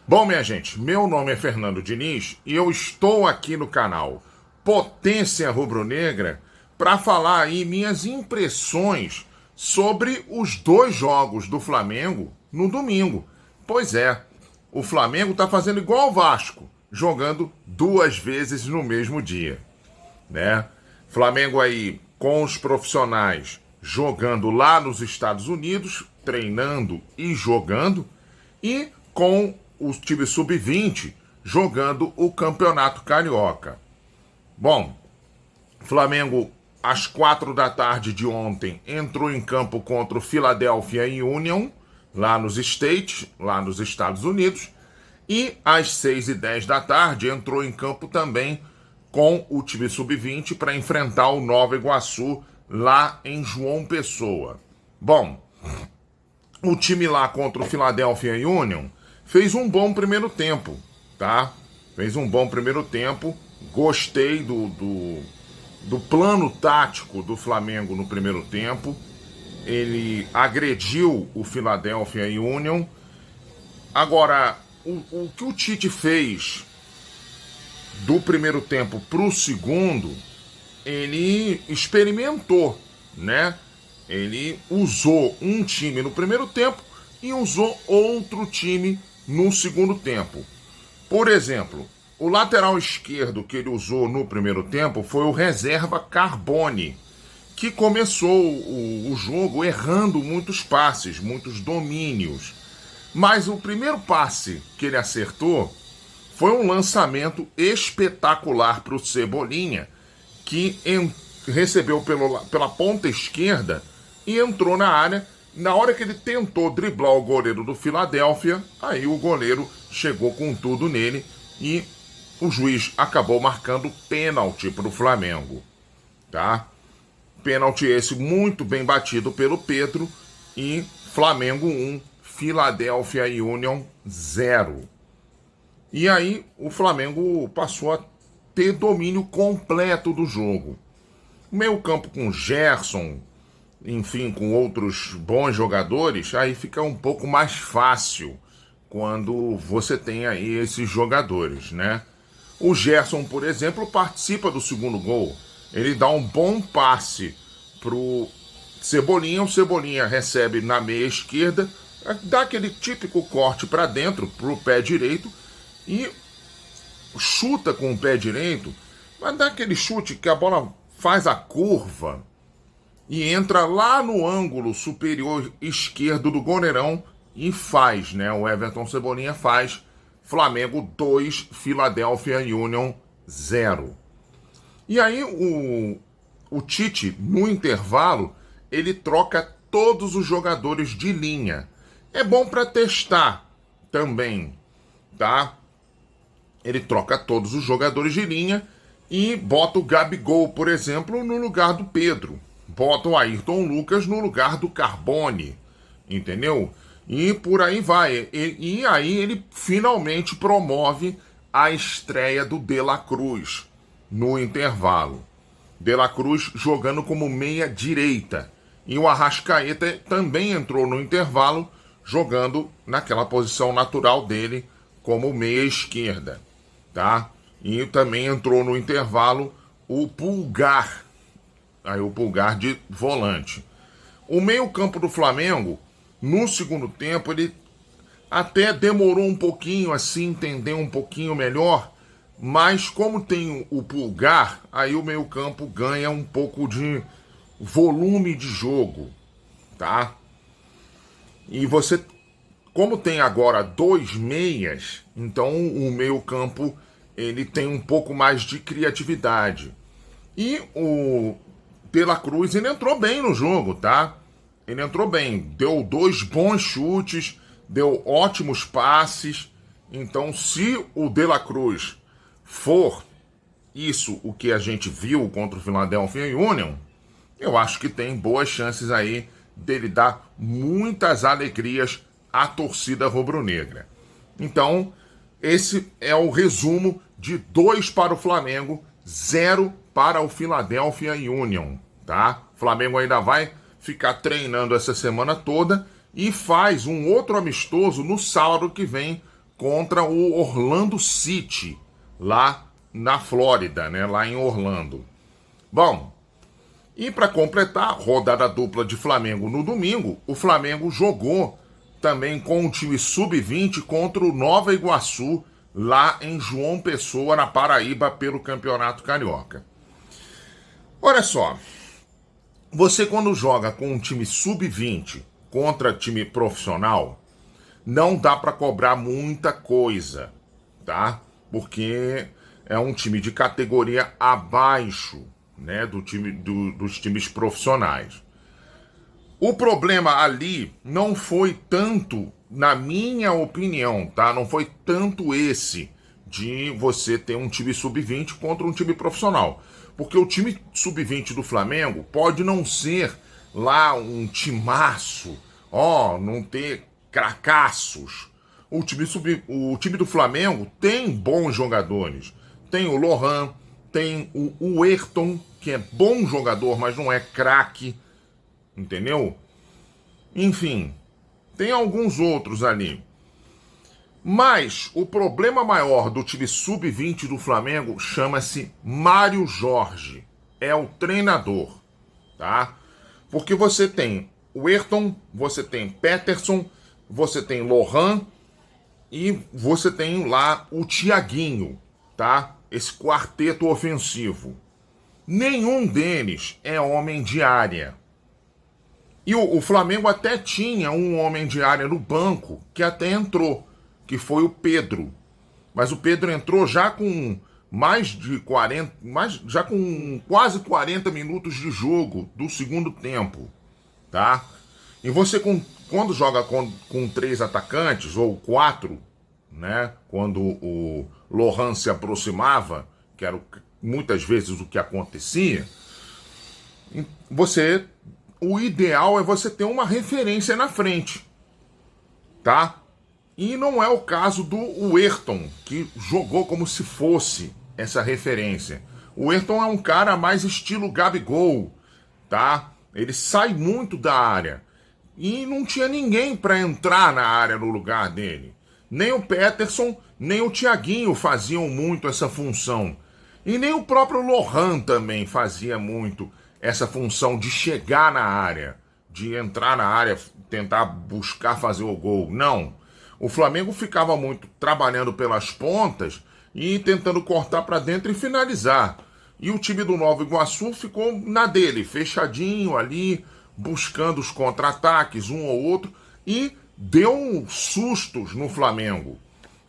Bom, minha gente, meu nome é Fernando Diniz e eu estou aqui no canal Potência Rubro-Negra para falar aí minhas impressões sobre os dois jogos do Flamengo no domingo. Pois é, o Flamengo está fazendo igual o Vasco, jogando duas vezes no mesmo dia, né? Flamengo aí com os profissionais jogando lá nos Estados Unidos, treinando e jogando, e com o time sub-20 jogando o Campeonato Carioca. Bom, Flamengo às 4 da tarde de ontem entrou em campo contra o Philadelphia Union, lá nos States, lá nos Estados Unidos, e às 6h10 da tarde entrou em campo também com o time sub-20 para enfrentar o Nova Iguaçu lá em João Pessoa. Bom, o time lá contra o Philadelphia Union fez um bom primeiro tempo, tá? Fez um bom primeiro tempo. Gostei do plano tático do Flamengo no primeiro tempo. Ele agrediu o Philadelphia Union. Agora, o que o Tite fez do primeiro tempo para o segundo, ele experimentou, né? Ele usou um time no primeiro tempo e usou outro time no segundo tempo. Por exemplo, o lateral esquerdo que ele usou no primeiro tempo foi o reserva Carbone, que começou o jogo errando muitos passes, muitos domínios. Mas o primeiro passe que ele acertou foi um lançamento espetacular para o Cebolinha, que recebeu pela ponta esquerda e entrou na área. Na hora que ele tentou driblar o goleiro do Philadelphia, aí o goleiro chegou com tudo nele e o juiz acabou marcando pênalti para o Flamengo, tá? Pênalti esse muito bem batido pelo Pedro e Flamengo 1, Philadelphia Union 0. E aí o Flamengo passou a ter domínio completo do jogo. Meio campo com Gerson, enfim, com outros bons jogadores, aí fica um pouco mais fácil quando você tem aí esses jogadores, né? O Gerson, por exemplo, participa do segundo gol. Ele dá um bom passe pro Cebolinha, o Cebolinha recebe na meia esquerda, dá aquele típico corte para dentro, pro pé direito, e chuta com o pé direito, mas dá aquele chute que a bola faz a curva e entra lá no ângulo superior esquerdo do goleirão e faz, né? O Everton Cebolinha faz. Flamengo 2, Philadelphia Union 0. E aí o Tite, no intervalo, ele troca todos os jogadores de linha. É bom para testar também, tá? Ele troca todos os jogadores de linha e bota o Gabigol, por exemplo, no lugar do Pedro. Bota o Ayrton Lucas no lugar do Carbone, entendeu? E por aí vai. E aí ele finalmente promove a estreia do De La Cruz no intervalo. De La Cruz jogando como meia direita. E o Arrascaeta também entrou no intervalo jogando naquela posição natural dele como meia esquerda, tá? E também entrou no intervalo o Pulgar, aí o Pulgar de volante. O meio-campo do Flamengo, no segundo tempo, ele até demorou um pouquinho assim, entender um pouquinho melhor, mas como tem o Pulgar, aí o meio-campo ganha um pouco de volume de jogo, tá? E você, como tem agora dois meias, então o meio-campo ele tem um pouco mais de criatividade. E o De La Cruz, ele entrou bem no jogo, tá? Ele entrou bem, deu 2 bons chutes, deu ótimos passes. Então, se o De La Cruz for isso o que a gente viu contra o Philadelphia Union, eu acho que tem boas chances aí dele dar muitas alegrias à torcida rubro-negra. Então, esse é o resumo de 2 para o Flamengo, 0 para o Philadelphia Union, tá? O Flamengo ainda vai ficar treinando essa semana toda e faz um outro amistoso no sábado que vem contra o Orlando City, lá na Flórida, né? Lá em Orlando. Bom, e para completar, rodada dupla de Flamengo no domingo, o Flamengo jogou também com o time sub-20 contra o Nova Iguaçu, lá em João Pessoa, na Paraíba, pelo Campeonato Carioca. Olha só, você quando joga com um time sub-20 contra time profissional, não dá para cobrar muita coisa, tá? Porque é um time de categoria abaixo, né, dos times profissionais. O problema ali não foi tanto, na minha opinião, tá? Não foi tanto esse de você ter um time sub-20 contra um time profissional. Porque o time sub-20 do Flamengo pode não ser lá um timaço, não ter cracaços. O time do Flamengo tem bons jogadores. Tem o Lohan, tem o Ayrton, que é bom jogador, mas não é craque. Entendeu? Enfim, tem alguns outros ali. Mas o problema maior do time sub-20 do Flamengo chama-se Mário Jorge. É o treinador, tá? Porque você tem o Ayrton, você tem Peterson, você tem Lohan e você tem lá o Thiaguinho, tá? Esse quarteto ofensivo. Nenhum deles é homem de área. E o Flamengo até tinha um homem de área no banco que até entrou, que foi o Pedro. Mas o Pedro entrou já com já com quase 40 minutos de jogo do segundo tempo, tá? E você quando joga com 3 atacantes ou 4, né? Quando o Lohan se aproximava, que era muitas vezes o que acontecia, o ideal é você ter uma referência na frente, tá? E não é o caso do Ayrton, que jogou como se fosse essa referência. O Ayrton é um cara mais estilo Gabigol, tá? Ele sai muito da área. E não tinha ninguém para entrar na área no lugar dele. Nem o Peterson, nem o Thiaguinho faziam muito essa função. E nem o próprio Lohan também fazia muito essa função de chegar na área, de entrar na área, tentar buscar fazer o gol. Não. O Flamengo ficava muito trabalhando pelas pontas e tentando cortar para dentro e finalizar. E o time do Nova Iguaçu ficou na dele, fechadinho ali, buscando os contra-ataques, um ou outro, e deu sustos no Flamengo.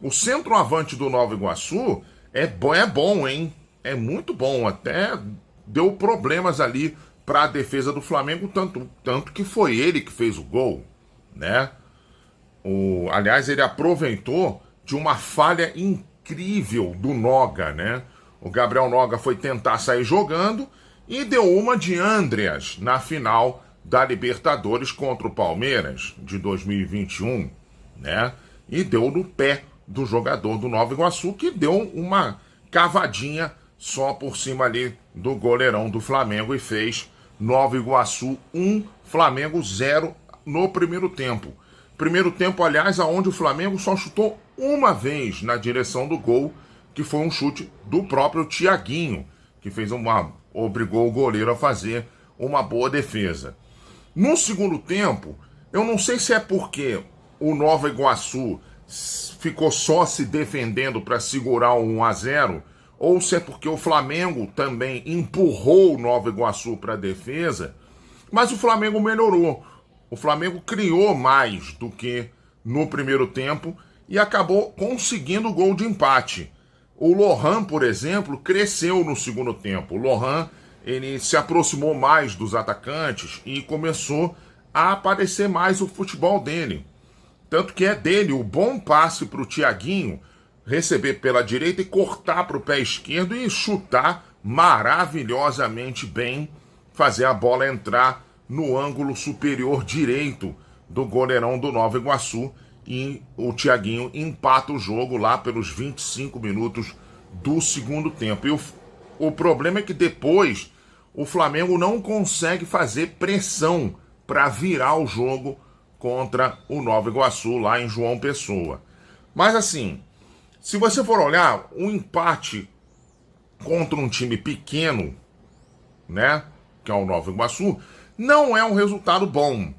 O centroavante do Nova Iguaçu é bom, hein? É muito bom, até deu problemas ali para a defesa do Flamengo, tanto que foi ele que fez o gol, né? Aliás, ele aproveitou de uma falha incrível do Noga, né? O Gabriel Noga foi tentar sair jogando e deu uma de Andreas na final da Libertadores contra o Palmeiras de 2021, né? E deu no pé do jogador do Nova Iguaçu, que deu uma cavadinha só por cima ali do goleirão do Flamengo e fez Nova Iguaçu 1, Flamengo 0 no primeiro tempo. Primeiro tempo, aliás, aonde o Flamengo só chutou uma vez na direção do gol, que foi um chute do próprio Thiaguinho, que obrigou o goleiro a fazer uma boa defesa. No segundo tempo, eu não sei se é porque o Nova Iguaçu ficou só se defendendo para segurar o 1-0, ou se é porque o Flamengo também empurrou o Nova Iguaçu para a defesa, mas o Flamengo melhorou. O Flamengo criou mais do que no primeiro tempo e acabou conseguindo o gol de empate. O Lohan, por exemplo, cresceu no segundo tempo. O Lohan, ele se aproximou mais dos atacantes e começou a aparecer mais o futebol dele. Tanto que é dele o bom passe para o Thiaguinho receber pela direita e cortar para o pé esquerdo e chutar maravilhosamente bem, fazer a bola entrar no ângulo superior direito do goleirão do Nova Iguaçu, e o Thiaguinho empata o jogo lá pelos 25 minutos do segundo tempo. E o problema é que depois o Flamengo não consegue fazer pressão para virar o jogo contra o Nova Iguaçu lá em João Pessoa. Mas assim, se você for olhar, um empate contra um time pequeno, né, que é o Nova Iguaçu, não é um resultado bom.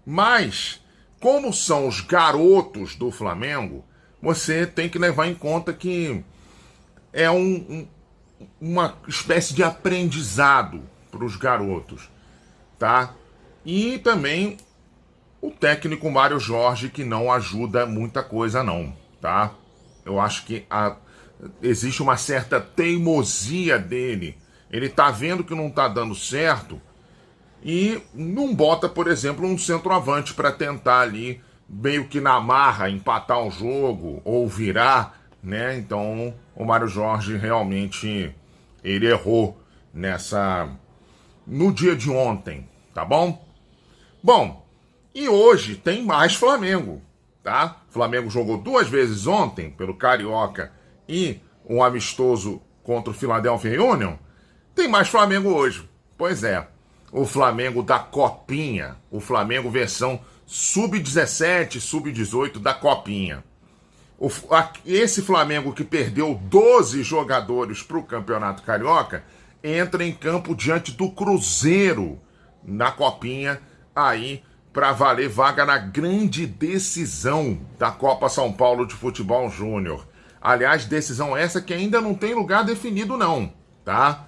Mas, como são os garotos do Flamengo, você tem que levar em conta que é uma espécie de aprendizado para os garotos, tá? E também o técnico Mário Jorge, que não ajuda muita coisa não, tá? Eu acho que existe uma certa teimosia dele. Ele tá vendo que não tá dando certo e não bota, por exemplo, um centroavante para tentar ali, meio que na marra, empatar o jogo ou virar, né? Então, o Mário Jorge realmente ele errou no dia de ontem, tá bom? Bom, e hoje tem mais Flamengo, tá? O Flamengo jogou 2 vezes ontem pelo Carioca e um amistoso contra o Philadelphia Union. Tem mais Flamengo hoje. Pois é, o Flamengo da Copinha, o Flamengo versão sub-17, sub-18 da Copinha. Esse Flamengo que perdeu 12 jogadores para o Campeonato Carioca entra em campo diante do Cruzeiro na Copinha aí para valer vaga na grande decisão da Copa São Paulo de Futebol Júnior. Aliás, decisão essa que ainda não tem lugar definido não, tá?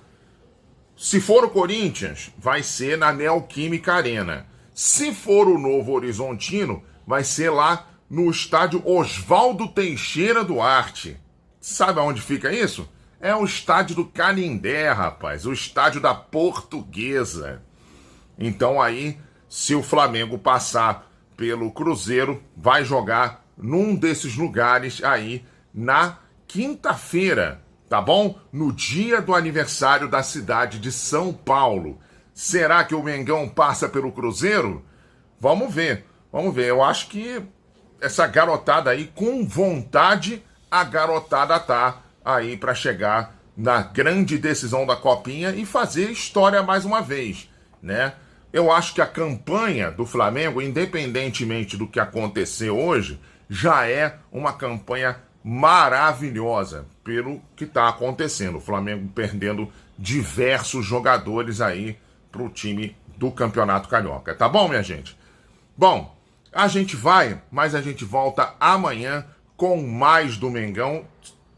Se for o Corinthians, vai ser na Neoquímica Arena. Se for o Novo Horizontino, vai ser lá no estádio Oswaldo Teixeira Duarte. Sabe aonde fica isso? É o estádio do Canindé, rapaz. O estádio da Portuguesa. Então aí, se o Flamengo passar pelo Cruzeiro, vai jogar num desses lugares aí na quinta-feira, tá bom? No dia do aniversário da cidade de São Paulo. Será que o Mengão passa pelo Cruzeiro? Vamos ver, vamos ver. Eu acho que essa garotada aí, com vontade, a garotada tá aí para chegar na grande decisão da Copinha e fazer história mais uma vez, né? Eu acho que a campanha do Flamengo, independentemente do que aconteceu hoje, já é uma campanha maravilhosa pelo que está acontecendo. O Flamengo perdendo diversos jogadores aí para o time do Campeonato Carioca. Tá bom, minha gente? Bom, a gente vai, mas a gente volta amanhã com mais do Mengão.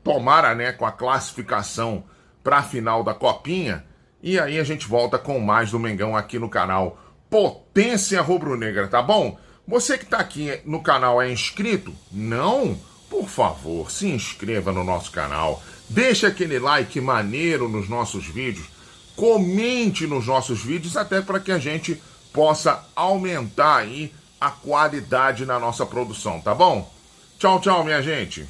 Tomara, né, com a classificação para a final da Copinha. E aí a gente volta com mais do Mengão aqui no canal Potência Rubro-Negra, tá bom? Você que tá aqui no canal é inscrito? Não? Por favor, se inscreva no nosso canal. Deixa aquele like maneiro nos nossos vídeos. Comente nos nossos vídeos até para que a gente possa aumentar aí a qualidade na nossa produção, tá bom? Tchau, tchau, minha gente.